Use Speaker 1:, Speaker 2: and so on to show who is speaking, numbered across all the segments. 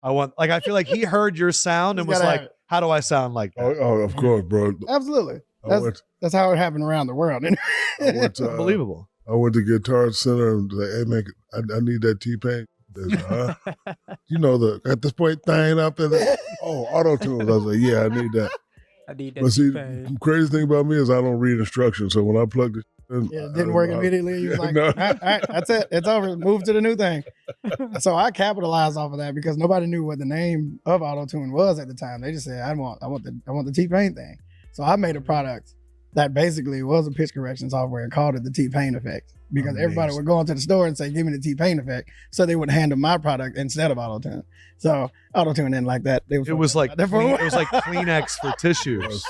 Speaker 1: I feel like he heard your sound and was like, how do I sound like that?
Speaker 2: Oh, of course, bro.
Speaker 3: Absolutely. That's how it happened around the world.
Speaker 1: Unbelievable.
Speaker 2: I went to Guitar Center and was like, hey man, I need that T-Pain. You know, at this point thing up there. Auto tunes. I was like, yeah, I need that. But see, the crazy thing about me is I don't read instructions. So when I plugged it in,
Speaker 3: it didn't work immediately. You was like, all right, that's it. It's over. Move to the new thing. So I capitalized off of that because nobody knew what the name of auto tune was at the time. They just said, I want the T-Pain thing. So I made a product that basically was a pitch correction software and called it the T-Pain effect because everybody would go into the store and say, give me the T-Pain effect. So they would handle my product instead of auto-tune. So auto-tune didn't like that.
Speaker 1: It was like Kleenex for tissues.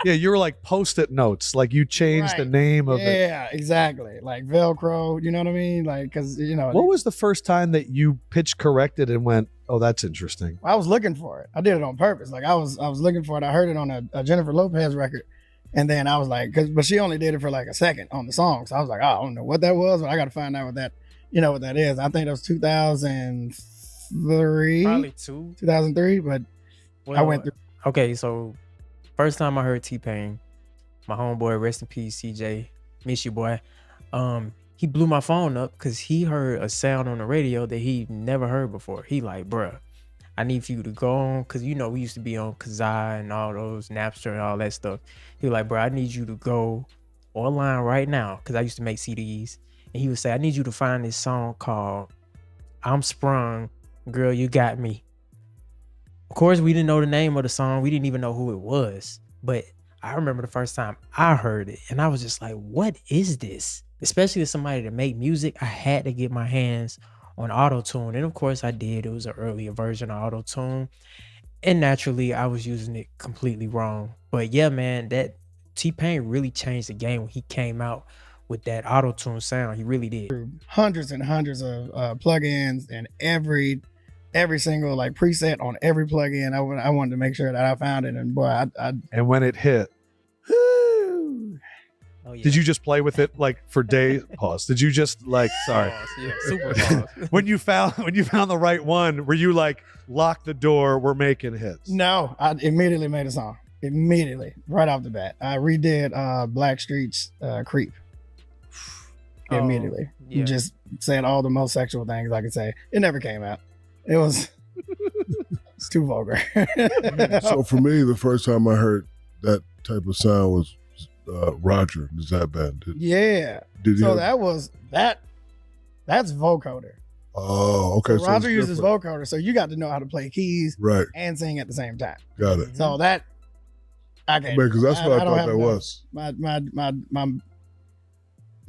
Speaker 1: Yeah, you were like Post-it notes. Like you changed the name of it.
Speaker 3: Yeah, exactly. Like Velcro, you know what I mean? Like, cause
Speaker 1: what was the first time that you pitch corrected and went, oh, that's interesting?
Speaker 3: I was looking for it. I did it on purpose. Like I was looking for it. I heard it on a Jennifer Lopez record. And then I was like, but she only did it for like a second on the song. So I was like, I don't know what that was, but I got to find out what that is. I think that was 2003.
Speaker 4: Probably
Speaker 3: 2003, but I went through.
Speaker 4: Okay, so first time I heard T-Pain, my homeboy, rest in peace, CJ, miss you, boy. He blew my phone up because he heard a sound on the radio that he never heard before. He like, bruh, I need for you to go on, because we used to be on Kazaa and all those, Napster and all that stuff. He was like, bro, I need you to go online right now, because I used to make CDs. And he would say, I need you to find this song called I'm Sprung, Girl, You Got Me. Of course, we didn't know the name of the song. We didn't even know who it was. But I remember the first time I heard it, and I was just like, what is this? Especially as somebody that make music, I had to get my hands on auto-tune. And of course I did. It was an earlier version of auto-tune. And naturally I was using it completely wrong. But yeah, man, that T-Pain really changed the game when he came out with that auto-tune sound. He really did.
Speaker 3: Hundreds and hundreds of plugins and every single like preset on every plugin. I wanted to make sure that I found it. And boy,
Speaker 1: and when it hit,
Speaker 4: oh, yeah.
Speaker 1: Did you just play with it like for days? Pause. Did you just like, sorry.
Speaker 4: Pause, yeah, super pause.
Speaker 1: when you found the right one, were you like, lock the door, we're making hits?
Speaker 3: No, I immediately made a song. Immediately, right off the bat. I redid Blackstreet's Creep. Immediately.
Speaker 4: Yeah.
Speaker 3: Just said all the most sexual things I could say. It never came out. It was it's too vulgar.
Speaker 2: So for me, the first time I heard that type of sound was Roger, the Zap Band. That's vocoder. Oh, okay.
Speaker 3: So Roger uses vocoder, so you got to know how to play keys and sing at the same time.
Speaker 2: Got it.
Speaker 3: So that I can't.
Speaker 2: Because that's what I thought that was.
Speaker 3: My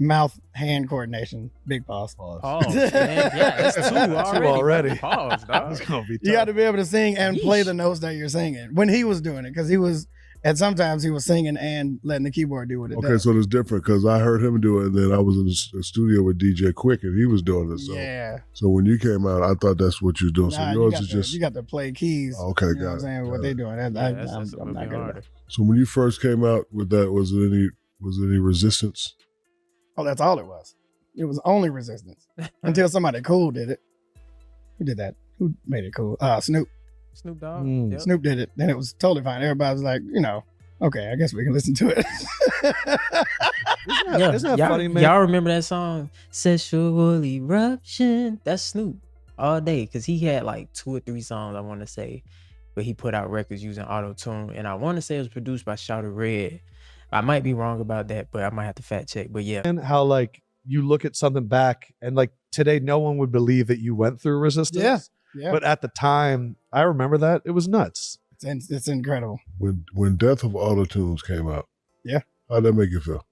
Speaker 3: mouth hand coordination, big pause.
Speaker 4: Oh, man. Yeah, that's two already. Pause, dog.
Speaker 1: It's gonna be tough.
Speaker 3: You got to be able to sing and play the notes that you're singing. When he was doing it, because and sometimes he was singing and letting the keyboard do what it does.
Speaker 2: Okay, so it's different because I heard him do it, and then I was in the studio with DJ Quick, and he was doing it. So.
Speaker 3: Yeah.
Speaker 2: So when you came out, I thought that's what you're doing. So yours is just
Speaker 3: you got to play keys.
Speaker 2: Okay,
Speaker 3: you know
Speaker 2: got
Speaker 3: what I'm saying? What they doing? I'm not good at it.
Speaker 2: So when you first came out with that, was there any resistance?
Speaker 3: Oh, that's all it was. It was only resistance until somebody cool did it. Who did that? Who made it cool? Snoop.
Speaker 4: Snoop Dogg.
Speaker 3: Yep. Snoop did it. Then it was totally fine. Everybody was like, okay, I guess we can listen to it.
Speaker 1: Isn't that funny, man?
Speaker 4: Y'all remember that song, Sexual Eruption? That's Snoop all day, because he had like 2 or 3 songs, I want to say, but he put out records using auto-tune, and I want to say it was produced by Red. I might be wrong about that, but I might have to fact check. But yeah.
Speaker 1: And how like you look at something back and like today, no one would believe that you went through resistance.
Speaker 3: Yeah.
Speaker 1: But at the time, I remember that it was nuts.
Speaker 3: It's incredible.
Speaker 2: When Death of Autotunes came out,
Speaker 3: yeah,
Speaker 2: how'd that make you feel?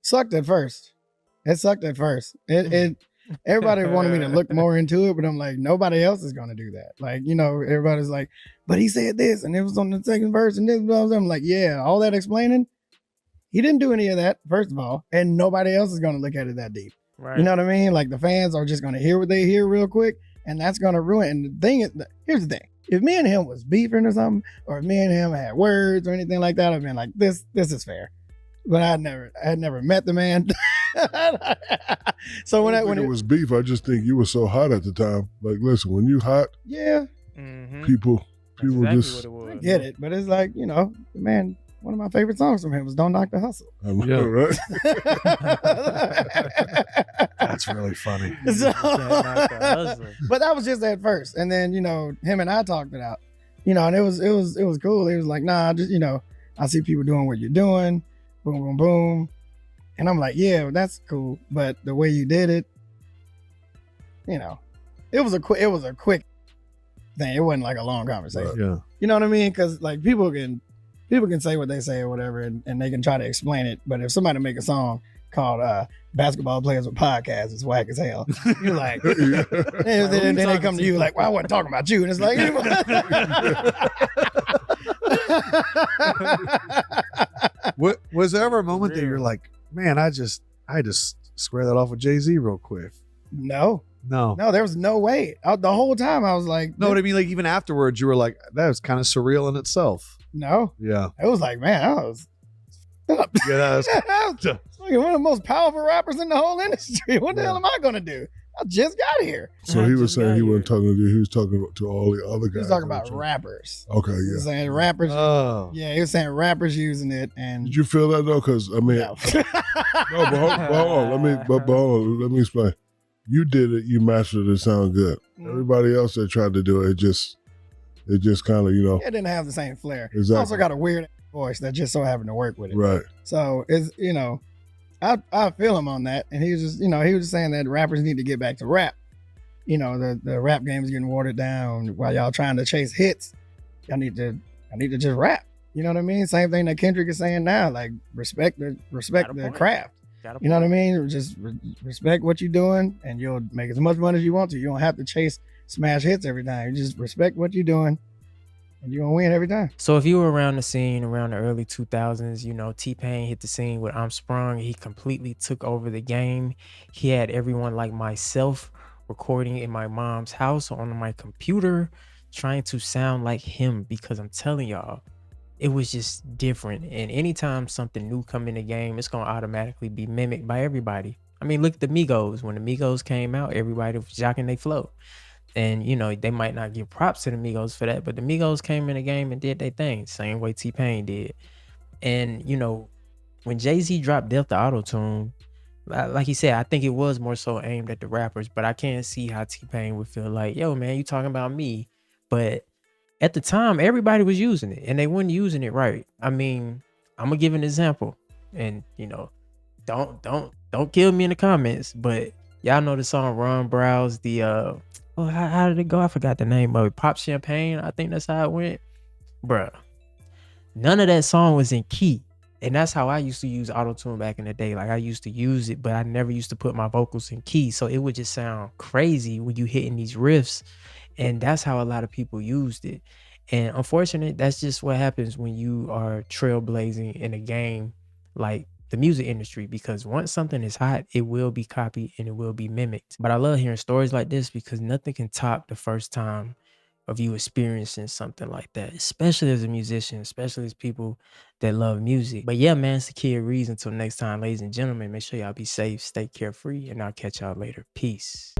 Speaker 3: Sucked at first. It sucked at first. Everybody wanted me to look more into it, but I'm like, nobody else is gonna do that. Like, everybody's like, but he said this, and it was on the second verse, and this. I'm like, yeah, all that explaining. He didn't do any of that, first of all, and nobody else is gonna look at it that deep.
Speaker 4: Right.
Speaker 3: You know what I mean? Like the fans are just gonna hear what they hear real quick, and that's gonna ruin. And the thing is, here's the thing: if me and him was beefing or something, or if me and him had words or anything like that, I'd been like, this is fair. But I had never met the man. So when it
Speaker 2: was beef, I just think you were so hot at the time. Like, listen, when you hot,
Speaker 3: yeah,
Speaker 2: People
Speaker 4: Exactly
Speaker 2: just.
Speaker 4: what it was.
Speaker 3: I get it, but it's like, you know, man, one of my favorite songs from him was "Don't Knock the Hustle."
Speaker 1: Yeah.
Speaker 2: Right?
Speaker 1: That's really funny.
Speaker 3: So-
Speaker 4: Can't knock the hustle.
Speaker 3: but that was just at first, and then, you know, him and I talked it out, you know, and it was cool. He was like, nah, just, you know, I see people doing what you're doing, boom, boom, boom, and I'm like, yeah, that's cool, but the way you did it, you know, it was a quick thing. It wasn't like a long conversation.
Speaker 1: Yeah.
Speaker 3: You know what I mean? Because like people can say what they say or whatever, and they can try to explain it. But if somebody make a song called "Basketball Players with Podcasts," it's whack as hell. You're like, then they come to you like, "Well, I wasn't talking about you," and it's like,
Speaker 1: Was there ever a moment that you're like, man, I just square that off with Jay-Z real quick?
Speaker 3: no,
Speaker 1: No.
Speaker 3: there was no way. The whole time I was like,
Speaker 1: No, what I mean, like even afterwards, you were like, that was kind of surreal in itself.
Speaker 3: no.
Speaker 1: Yeah.
Speaker 3: It was like, man, I was.
Speaker 1: Yeah, that was,
Speaker 3: I was like one of the most powerful rappers in the whole industry. What the hell am I gonna do? I just got here.
Speaker 2: So he was
Speaker 4: Just
Speaker 2: saying
Speaker 4: got
Speaker 2: he
Speaker 4: here.
Speaker 2: wasn't talking to you. He was talking to all the other guys.
Speaker 3: He was talking about rappers.
Speaker 2: Okay,
Speaker 3: He was
Speaker 2: yeah.
Speaker 3: saying rappers.
Speaker 1: oh.
Speaker 3: Yeah, he was saying rappers using it, and
Speaker 2: Did you feel that though? Because I mean,
Speaker 3: no.
Speaker 2: no, but hold on. Let me explain. You did it. You mastered it. Sound good. Everybody else that tried to do it, it just kind of, you know.
Speaker 3: It didn't have the same flair. He
Speaker 2: Exactly.
Speaker 3: also got a weird voice that just so happened to work with it.
Speaker 2: Right.
Speaker 3: So it's, you know, I feel him on that, and he was just, you know, he was just saying that rappers need to get back to rap. You know, the rap game is getting watered down while y'all trying to chase hits. I need to just rap. You know what I mean? Same thing that Kendrick is saying now, like respect the
Speaker 4: point.
Speaker 3: craft. You know what I mean? Just respect what you're doing, and you'll make as much money as you want to. You don't have to chase smash hits every time. You just respect what you're doing, and you're gonna win every time.
Speaker 4: So if you were around the scene around the early 2000s, you know, T-Pain hit the scene with I'm Sprung. He completely took over the game. He had everyone like myself recording in my mom's house on my computer, trying to sound like him, because I'm telling y'all, it was just different. And anytime something new come in the game, it's gonna automatically be mimicked by everybody. I mean, look at the Migos. When the Migos came out, everybody was jocking they flow. And, you know, they might not give props to the Migos for that, but the Migos came in the game and did their thing, same way T-Pain did. And, you know, when Jay-Z dropped Death to Auto-Tune, like he said, I think it was more so aimed at the rappers, but I can't see how T-Pain would feel like, yo, man, you talking about me. But at the time, everybody was using it, and they weren't using it right. I mean, I'm gonna give an example, and, you know, don't kill me in the comments, but y'all know the song Ron Browse, the how did it go? I forgot the name of it. Pop Champagne, I think that's how it went. Bruh, none of that song was in key. And that's how I used to use auto-tune back in the day. Like, I used to use it, but I never used to put my vocals in key. So it would just sound crazy when you hitting these riffs. And that's how a lot of people used it. And unfortunately, that's just what happens when you are trailblazing in a game like the music industry, because once something is hot, it will be copied and it will be mimicked. But I love hearing stories like this, because nothing can top the first time of you experiencing something like that, especially as a musician, especially as people that love music. But yeah, man, it's the Kid Ríez. Until next time, ladies and gentlemen, make sure y'all be safe, stay carefree, and I'll catch y'all later. Peace.